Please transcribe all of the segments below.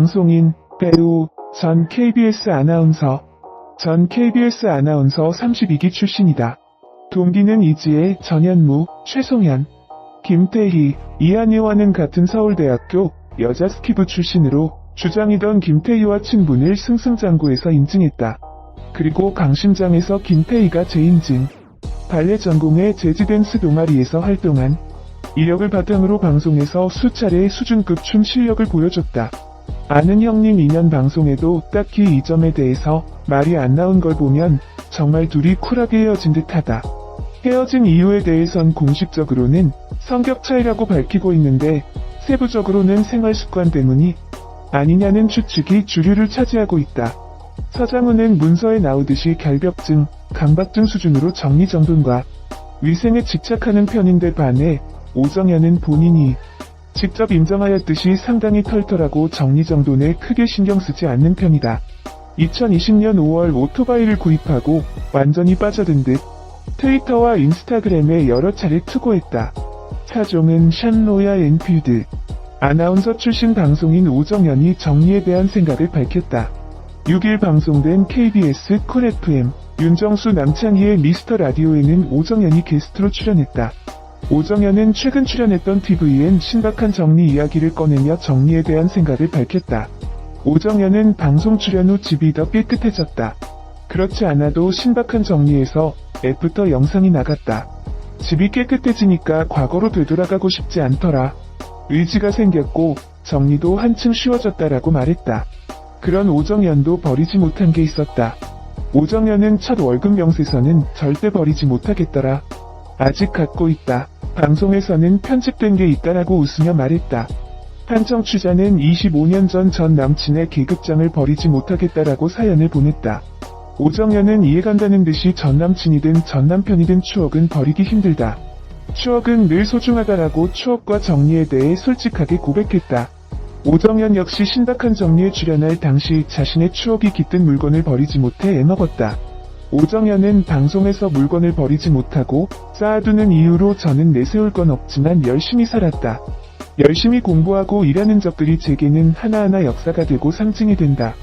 방송인, 배우, 전 KBS 아나운서 32기 출신이다. 동기는 이지혜, 전현무, 최송현, 김태희, 이한이와는 같은 서울대학교 여자 스키부 출신으로 주장이던 김태희와 친분을 승승장구해서 인증했다. 그리고 강심장에서 김태희가 재인증. 발레 전공의 재즈댄스 동아리에서 활동한 이력을 바탕으로 방송에서 수차례 수준급 춤 실력을 보여줬다. 아는 형님 2년 방송에도 딱히 이 점에 대해서 말이 안 나온 걸 보면 정말 둘이 쿨하게 헤어진 듯하다. 헤어진 이유에 대해선 공식적으로는 성격 차이라고 밝히고 있는데 세부적으로는 생활 습관 때문이 아니냐는 추측이 주류를 차지하고 있다. 서장훈은 문서에 나오듯이 결벽증, 강박증 수준으로 정리정돈과 위생에 집착하는 편인데 반해 오정연은 본인이 직접 인정하였듯이 상당히 털털하고 정리정돈에 크게 신경쓰지 않는 편이다. 2020년 5월 오토바이를 구입하고 완전히 빠져든 듯 트위터와 인스타그램에 여러 차례 투고했다. 차종은 샨로야 엔필드. 아나운서 출신 방송인 오정연이 정리에 대한 생각을 밝혔다. 6일 방송된 KBS 쿨 FM 윤정수 남창희의 미스터 라디오에는 오정연이 게스트로 출연했다. 오정연은 최근 출연했던 TVN 신박한 정리 이야기를 꺼내며 정리에 대한 생각을 밝혔다. 오정연은 방송 출연 후 집이 더 깨끗해졌다. 그렇지 않아도 신박한 정리에서 애프터 영상이 나갔다. 집이 깨끗해지니까 과거로 되돌아가고 싶지 않더라. 의지가 생겼고 정리도 한층 쉬워졌다라고 말했다. 그런 오정연도 버리지 못한 게 있었다. 오정연은 첫 월급 명세서는 절대 버리지 못하겠더라. 아직 갖고 있다. 방송에서는 편집된 게 있다라고 웃으며 말했다. 한 청취자는 25년 전 남친의 계급장을 버리지 못하겠다라고 사연을 보냈다. 오정연은 이해간다는 듯이 전 남친이든 전 남편이든 추억은 버리기 힘들다. 추억은 늘 소중하다라고 추억과 정리에 대해 솔직하게 고백했다. 오정연 역시 신박한 정리에 출연할 당시 자신의 추억이 깃든 물건을 버리지 못해 애먹었다. 오정연은 방송에서 물건을 버리지 못하고 쌓아두는 이유로 저는 내세울 건 없지만 열심히 살았다. 열심히 공부하고 일하는 적들이 제게는 하나하나 역사가 되고 상징이 된다.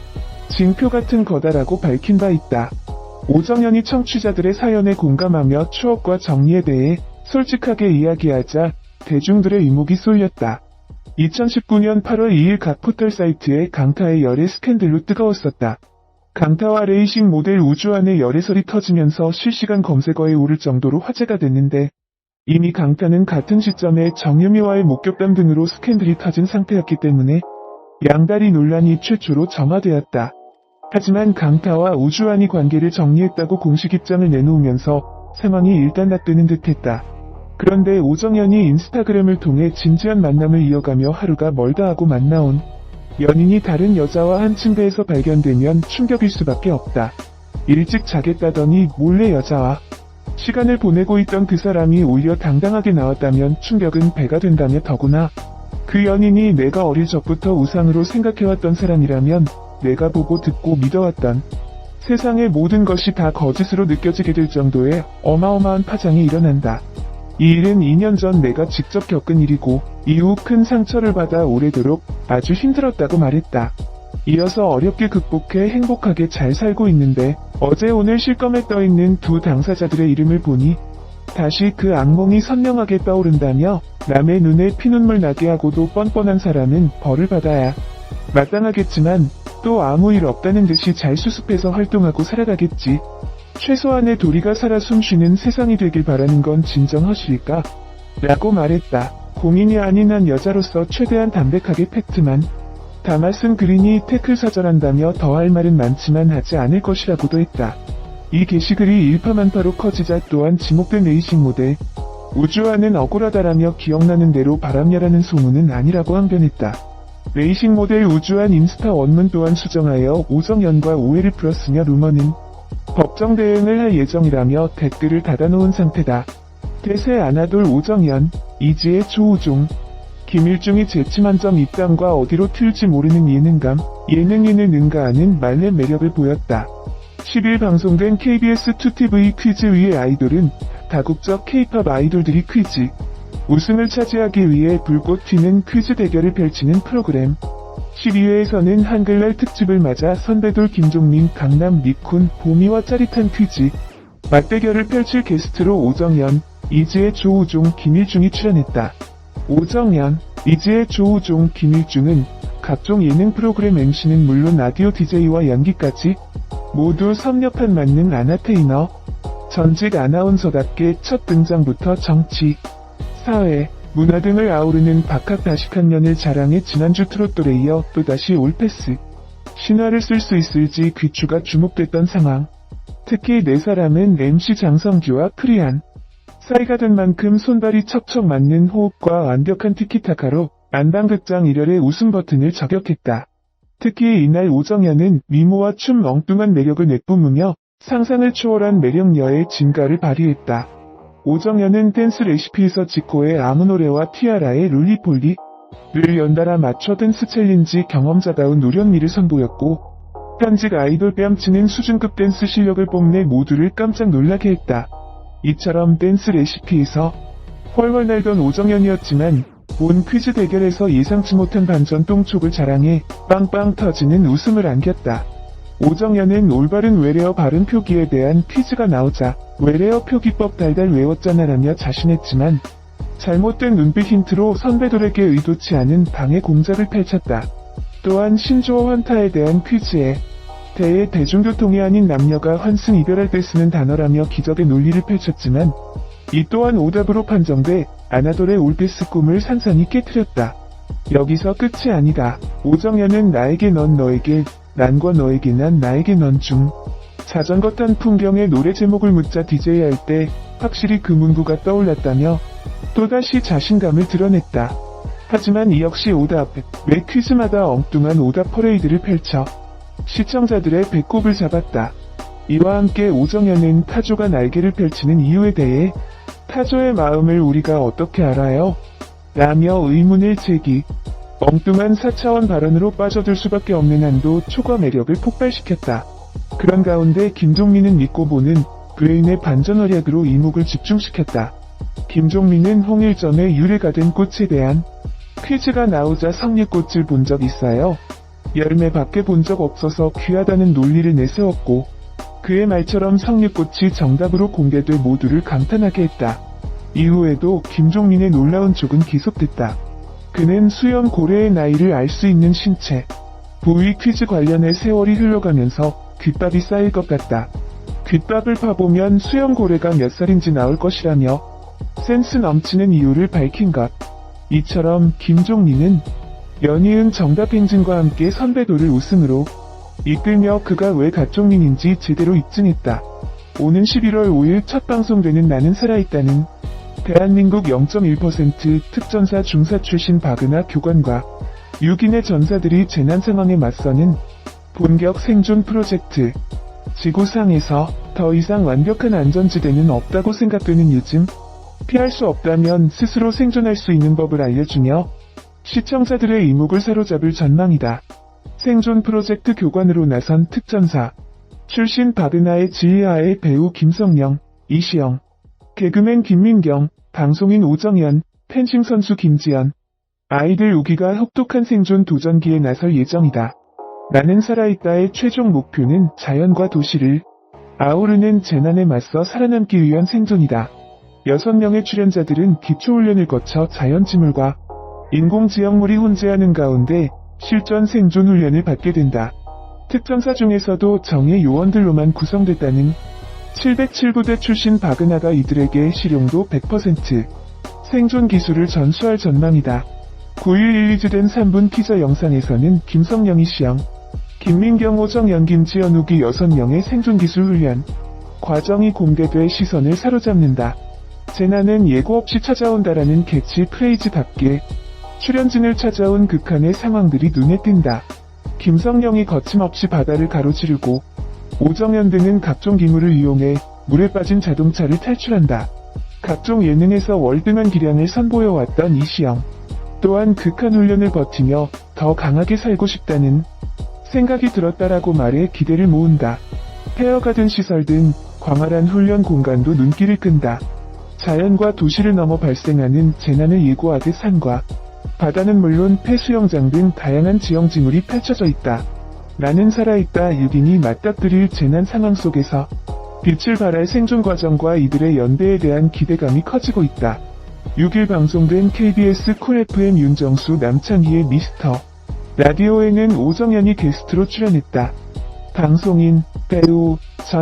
징표 같은 거다라고 밝힌 바 있다. 오정연이 청취자들의 사연에 공감하며 추억과 정리에 대해 솔직하게 이야기하자 대중들의 이목이 쏠렸다. 2019년 8월 2일 각 포털 사이트에 강타의 열애 스캔들로 뜨거웠었다. 강타와 레이싱 모델 우주환의 열애설이 터지면서 실시간 검색어에 오를 정도로 화제가 됐는데 이미 강타는 같은 시점에 정유미와의 목격담 등으로 스캔들이 터진 상태였기 때문에 양다리 논란이 최초로 정화되었다. 하지만 강타와 우주환이 관계를 정리했다고 공식 입장을 내놓으면서 상황이 일단락되는 듯했다. 그런데 오정연이 인스타그램을 통해 진지한 만남을 이어가며 하루가 멀다 하고 만나온 연인이 다른 여자와 한 침대에서 발견되면 충격일 수밖에 없다. 일찍 자겠다더니 몰래 여자와 시간을 보내고 있던 그 사람이 오히려 당당하게 나왔다면 충격은 배가 된다며 더구나 그 연인이 내가 어릴 적부터 우상으로 생각해왔던 사람이라면 내가 보고 듣고 믿어왔던 세상의 모든 것이 다 거짓으로 느껴지게 될 정도의 어마어마한 파장이 일어난다. 이 일은 2년 전 내가 직접 겪은 일이고 이후 큰 상처를 받아 오래도록 아주 힘들었다고 말했다. 이어서 어렵게 극복해 행복하게 잘 살고 있는데 어제 오늘 실검에 떠있는 두 당사자들의 이름을 보니 다시 그 악몽이 선명하게 떠오른다며 남의 눈에 피눈물 나게 하고도 뻔뻔한 사람은 벌을 받아야 마땅하겠지만 또 아무 일 없다는 듯이 잘 수습해서 활동하고 살아가겠지. 최소한의 도리가 살아 숨쉬는 세상이 되길 바라는 건 진정 허실일까? 라고 말했다. 공인이 아닌 한 여자로서 최대한 담백하게 팩트만 담아 쓴 글이니 태클 사절한다며 더 할 말은 많지만 하지 않을 것이라고도 했다. 이 게시글이 일파만파로 커지자 또한 지목된 레이싱 모델 우주환은 억울하다라며 기억나는 대로 바람야라는 소문은 아니라고 항변했다. 레이싱 모델 우주환 인스타 원문 또한 수정하여 오정연과 오해를 풀었으며 루머는 법정 대응을 할 예정이라며 댓글을 닫아놓은 상태다. 대세 아나돌 오정연, 이지혜 조우종, 김일중이 재침한 점 입담과 어디로 튈지 모르는 예능감, 예능인을 능가하는 말의 매력을 보였다. 10일 방송된 KBS 2TV 퀴즈 위의 아이돌은 다국적 K-POP 아이돌들이 퀴즈 우승을 차지하기 위해 불꽃 튀는 퀴즈 대결을 펼치는 프로그램. 12회에서는 한글날 특집을 맞아 선배돌 김종민, 강남 니쿤, 보미와 짜릿한 퀴즈, 맞대결을 펼칠 게스트로 오정연, 이지혜, 조우종, 김일중이 출연했다. 오정연, 이지혜, 조우종, 김일중은 각종 예능 프로그램 MC는 물론 라디오 DJ와 연기까지 모두 섭렵한 만능 아나테이너, 전직 아나운서답게 첫 등장부터 정치, 사회, 문화 등을 아우르는 박학다식한 연을 자랑해 지난주 트롯돌에 이어 또다시 올패스, 신화를 쓸 수 있을지 귀추가 주목됐던 상황. 특히 네 사람은 MC 장성규와 프리한 사이가 된 만큼 손발이 척척 맞는 호흡과 완벽한 티키타카로 안방극장 1열의 웃음 버튼을 저격했다. 특히 이날 오정연은 미모와 춤 엉뚱한 매력을 내뿜으며 상상을 초월한 매력녀의 진가를 발휘했다. 오정연은 댄스 레시피에서 지코의 아무 노래와 티아라의 룰리폴리를 연달아 맞춰 댄스 챌린지 경험자다운 노련미를 선보였고, 현직 아이돌 뺨치는 수준급 댄스 실력을 뽐내 모두를 깜짝 놀라게 했다. 이처럼 댄스 레시피에서 훨훨 날던 오정연이었지만 본 퀴즈 대결에서 예상치 못한 반전 똥촉을 자랑해 빵빵 터지는 웃음을 안겼다. 오정연은 올바른 외래어 발음 표기에 대한 퀴즈가 나오자 외래어 표기법 달달 외웠잖아라며 자신했지만 잘못된 눈빛 힌트로 선배들에게 의도치 않은 방해 공작을 펼쳤다. 또한 신조어 환타에 대한 퀴즈에 대해 대중교통이 아닌 남녀가 환승 이별할 때 쓰는 단어라며 기적의 논리를 펼쳤지만 이 또한 오답으로 판정돼 아나돌의 올패스 꿈을 산산이 깨트렸다. 여기서 끝이 아니다. 오정연은 나에게 넌 너에게, 난과 너에게 난 나에게 넌 중 자전거 탄 풍경의 노래 제목을 묻자 DJ 할 때 확실히 그 문구가 떠올랐다며 또다시 자신감을 드러냈다. 하지만 이 역시 오답, 매 퀴즈마다 엉뚱한 오답 퍼레이드를 펼쳐 시청자들의 배꼽을 잡았다. 이와 함께 오정연은 타조가 날개를 펼치는 이유에 대해 타조의 마음을 우리가 어떻게 알아요? 라며 의문을 제기, 엉뚱한 4차원 발언으로 빠져들 수밖에 없는 한도 초과 매력을 폭발시켰다. 그런 가운데 김종민은 믿고 보는 브레인의 반전 활약으로 이목을 집중시켰다. 김종민은 홍일점의 유래가 된 꽃에 대한 퀴즈가 나오자 석류꽃을 본 적 있어요? 열매밖에 본 적 없어서 귀하다는 논리를 내세웠고, 그의 말처럼 석류꽃이 정답으로 공개돼 모두를 감탄하게 했다. 이후에도 김종민의 놀라운 촉은 계속됐다. 그는 수염 고래의 나이를 알 수 있는 신체, 부위 퀴즈 관련해 세월이 흘러가면서 귓밥이 쌓일 것 같다. 귓밥을 파보면 수염 고래가 몇 살인지 나올 것이라며 센스 넘치는 이유를 밝힌 것. 이처럼 김종민은 연이은 정답 행진과 함께 선배돌을 우승으로 이끌며 그가 왜 가종민인지 제대로 입증했다. 오는 11월 5일 첫 방송되는 나는 살아있다는 대한민국 0.1% 특전사 중사 출신 박은하 교관과 6인의 전사들이 재난 상황에 맞서는 본격 생존 프로젝트. 지구상에서 더 이상 완벽한 안전지대는 없다고 생각되는 요즘, 피할 수 없다면 스스로 생존할 수 있는 법을 알려주며 시청자들의 이목을 사로잡을 전망이다. 생존 프로젝트 교관으로 나선 특전사 출신 박은하의 지휘하에 배우 김성령, 이시영, 개그맨 김민경, 방송인 오정연, 펜싱 선수 김지연, 아이들 우기가 혹독한 생존 도전기에 나설 예정이다. 나는 살아있다의 최종 목표는 자연과 도시를 아우르는 재난에 맞서 살아남기 위한 생존이다. 6명의 출연자들은 기초훈련을 거쳐 자연지물과 인공지형물이 혼재하는 가운데 실전 생존 훈련을 받게 된다. 특전사 중에서도 정예 요원들로만 구성됐다는 707부대 출신 박은하가 이들에게 실용도 100% 생존 기술을 전수할 전망이다. 9일 릴리즈된 3분 티저 영상에서는 김성령, 이시영, 김민경, 오정연, 김지연, 우기 6명의 생존 기술 훈련 과정이 공개돼 시선을 사로잡는다. 재난은 예고 없이 찾아온다라는 캐치 프레이즈답게 출연진을 찾아온 극한의 상황들이 눈에 띈다. 김성령이 거침없이 바다를 가로지르고 오정연 등은 각종 기물을 이용해 물에 빠진 자동차를 탈출한다. 각종 예능에서 월등한 기량을 선보여왔던 이시영 또한 극한 훈련을 버티며 더 강하게 살고 싶다는 생각이 들었다라고 말해 기대를 모은다. 폐허가 시설 등 광활한 훈련 공간도 눈길을 끈다. 자연과 도시를 넘어 발생하는 재난을 예고하듯 산과 바다는 물론 폐수영장 등 다양한 지형지물이 펼쳐져 있다. 나는 살아있다 6인이 맞닥뜨릴 재난 상황 속에서 빛을 발할 생존 과정과 이들의 연대에 대한 기대감이 커지고 있다. 6일 방송된 KBS 쿨 FM 윤정수 남창희의 미스터 라디오에는 오정연이 게스트로 출연했다. 방송인, 배우, 전